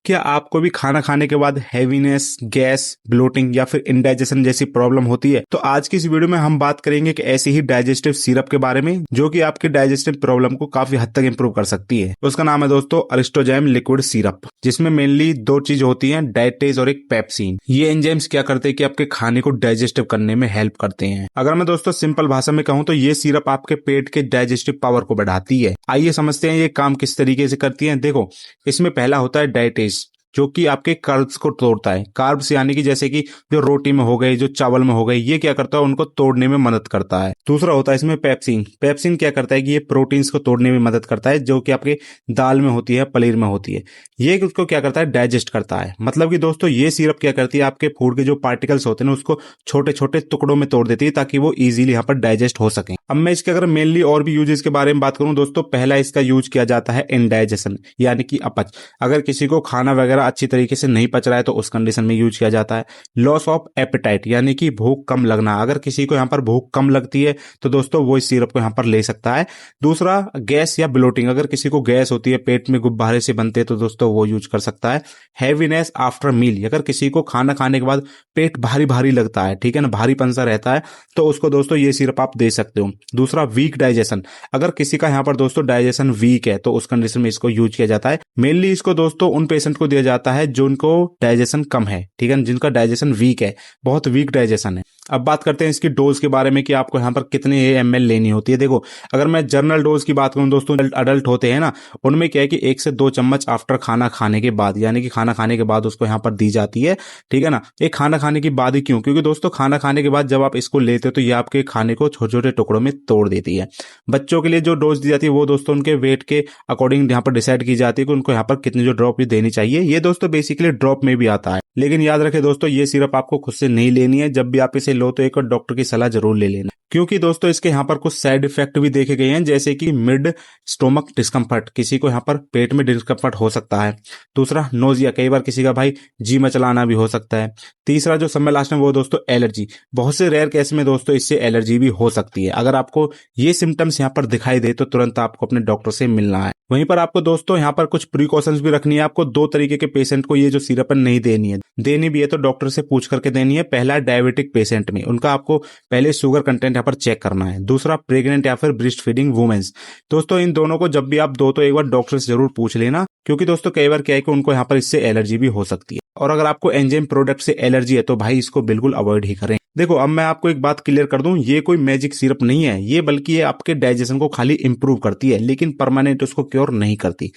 क्या आपको भी खाना खाने के बाद हैवीनेस, गैस, ब्लोटिंग या फिर इंडाइजेशन जैसी प्रॉब्लम होती है? तो आज की इस वीडियो में हम बात करेंगे कि ऐसी ही डाइजेस्टिव सिरप के बारे में जो कि आपकी डाइजेस्टिव प्रॉब्लम को काफी हद तक इंप्रूव कर सकती है। उसका नाम है दोस्तों अरिस्टोजैम लिक्विड सिरप, जिसमें मेनली दो चीज होती हैं, डाइटेज और एक पेप्सिन। ये एंजाइम्स क्या करते हैं कि आपके खाने को डाइजेस्टिव करने में हेल्प करते हैं। अगर मैं दोस्तों सिंपल भाषा में कहूँ तो ये सिरप आपके पेट के डाइजेस्टिव पावर को बढ़ाती है। आइए समझते हैं ये काम किस तरीके से करती है। देखो, इसमें पहला होता है डाइटेज, जो कि आपके कार्ब्स को तोड़ता है। कार्ब्स यानी कि जैसे कि जो रोटी में हो गए, जो चावल में हो गए, ये क्या करता है, उनको तोड़ने में मदद करता है। दूसरा होता है इसमें पेप्सिन। पेप्सिन क्या करता है कि ये प्रोटीन्स को तोड़ने में मदद करता है, जो कि आपके दाल में होती है, पनीर में होती है। ये उसको क्या करता है, डाइजेस्ट करता है। मतलब कि दोस्तों ये सिरप क्या करती है, आपके फूड के जो पार्टिकल्स होते हैं उसको छोटे छोटे टुकड़ों में तोड़ देती है ताकि वो इजीली यहाँ पर डाइजेस्ट हो सके। अब मैं इसके अगर मेनली और भी यूजेस के बारे में बात करूं दोस्तों, पहला इसका यूज किया जाता है इंडाइजेशन यानी कि अपच। अगर किसी को खाना वगैरह अच्छी तरीके से नहीं पच रहा है तो उस कंडीशन में यूज किया जाता है। लॉस ऑफ एपेटाइट यानी कि भूख कम लगना, अगर किसी को यहाँ पर भूख कम लगती है तो दोस्तों वो इस सिरप को यहाँ पर ले सकता है। दूसरा गैस या ब्लोटिंग, अगर किसी को गैस होती है, पेट में गुब्बारे से बनते हैं तो दोस्तों वो यूज कर सकता है। हैवीनेस आफ्टर मील, अगर किसी को खाना खाने के बाद पेट भारी भारी लगता है, ठीक है ना, भारीपन सा रहता है, तो उसको दोस्तों ये सिरप आप दे सकते हो। दूसरा वीक डाइजेशन, अगर किसी का यहाँ पर दोस्तों डाइजेशन वीक है तो उस कंडीशन में इसको यूज किया जाता है। मेनली इसको दोस्तों उन पेशेंट को दिया जाता है जो उनको डाइजेशन कम है, ठीक है, जिनका डाइजेशन वीक है, बहुत वीक डाइजेशन है। अब बात करते हैं इसकी डोज के बारे में कि आपको यहाँ पर कितने ml लेनी होती है। देखो, अगर मैं जनरल डोज की बात करूं दोस्तों, अडल्ट होते हैं ना, उनमें क्या है कि 1 से 2 चम्मच आफ्टर खाना खाने के बाद, यानी कि खाना खाने के बाद उसको यहाँ पर दी जाती है, ठीक है ना। एक खाना खाने की बाद ही क्यों? क्योंकि दोस्तों खाना खाने के बाद जब आप इसको लेते हो तो ये आपके खाने को छोटे छोटे टुकड़ों में तोड़ देती है। बच्चों के लिए जो डोज दी जाती है वो दोस्तों उनके वेट के अकॉर्डिंग यहाँ पर डिसाइड की जाती है कि उनको यहाँ पर कितनी जो ड्रॉप भी देनी चाहिए। ये दोस्तों बेसिकली ड्रॉप में भी आता है, लेकिन याद रखें दोस्तों ये सिरप आपको खुद से नहीं लेनी है। जब भी आप इसे लो तो एक डॉक्टर की सलाह जरूर ले लेना, क्योंकि दोस्तों इसके यहाँ पर कुछ साइड इफेक्ट भी देखे गए हैं, जैसे कि मिड स्टोमक डिस्कम्फर्ट, किसी को यहाँ पर पेट में डिस्कम्फर्ट हो सकता है। दूसरा नोजिया, कई बार किसी का भाई जी मचलाना भी हो सकता है। तीसरा जो समय लास्ट में वो दोस्तों एलर्जी, बहुत से रेयर केस में दोस्तों इससे एलर्जी भी हो सकती है। अगर आपको ये सिम्टम्स यहाँ पर दिखाई दे तो तुरंत आपको अपने डॉक्टर से मिलना है। वहीं पर आपको दोस्तों यहाँ पर कुछ प्रिकॉशंस भी रखनी है। आपको 2 तरीके के पेशेंट को ये जो सिरप नहीं देनी है, देनी भी है तो डॉक्टर से पूछ करके देनी है। पहला डायबिटिक पेशेंट में, उनका आपको पहले शुगर कंटेंट यहाँ पर चेक करना है। दूसरा प्रेग्नेंट या फिर ब्रेस्ट फीडिंग वुमेन्स। दोस्तों इन दोनों को जब भी आप दो तो एक बार डॉक्टर से जरूर पूछ लेना, क्योंकि दोस्तों कई बार क्या है कि उनको यहाँ पर इससे एलर्जी भी हो सकती है। और अगर आपको एंजाइम प्रोडक्ट से एलर्जी है तो भाई इसको बिल्कुल अवॉइड ही करें। देखो, अब मैं आपको एक बात क्लियर कर दूं, ये कोई मैजिक सिरप नहीं है ये, बल्कि ये आपके डाइजेशन को खाली इंप्रूव करती है, लेकिन परमानेंट उसको क्योर नहीं करती।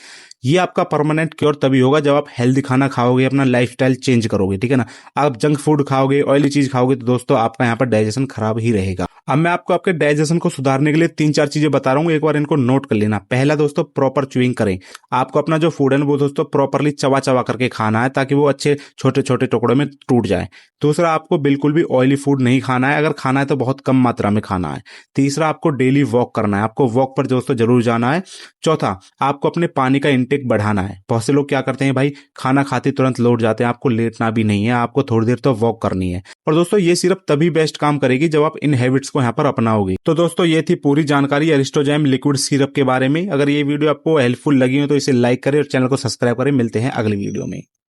ये आपका परमानेंट क्योर तभी होगा जब आप हेल्दी खाना खाओगे, अपना लाइफस्टाइल चेंज करोगे, ठीक है ना। आप जंक फूड खाओगे, ऑयली चीज खाओगे तो दोस्तों आपका यहाँ पर डाइजेशन खराब ही रहेगा। अब मैं आपको आपके डाइजेशन को सुधारने के लिए 3-4 चीजें बता रहा हूँ, एक बार इनको नोट कर लेना। पहला दोस्तों, प्रॉपर च्यूइंग करें। आपको अपना जो फूड है वो दोस्तों प्रॉपरली चबा चबा करके खाना है ताकि वो अच्छे छोटे छोटे टुकड़ों में टूट जाए। दूसरा, आपको बिल्कुल भी ऑयली फूड नहीं खाना है, अगर खाना है तो बहुत कम मात्रा में खाना है। तीसरा, आपको डेली वॉक करना है, आपको वॉक पर दोस्तों जरूर जाना है। चौथा, आपको अपने पानी का इंटेक बढ़ाना है। बहुत से लोग क्या करते हैं भाई, खाना खाते तुरंत लौट जाते हैं, आपको लेटना भी नहीं है, आपको थोड़ी देर तो वॉक करनी है। और दोस्तों ये सिर्फ तभी बेस्ट काम करेगी जब आप इन हैबिट्स को यहाँ पर अपनाओगे। तो दोस्तों ये थी पूरी जानकारी अरिस्टोजैम लिक्विड सिरप के बारे में। अगर ये वीडियो आपको हेल्पफुल लगी हो तो इसे लाइक करें और चैनल को सब्सक्राइब करें। मिलते हैं अगली वीडियो में।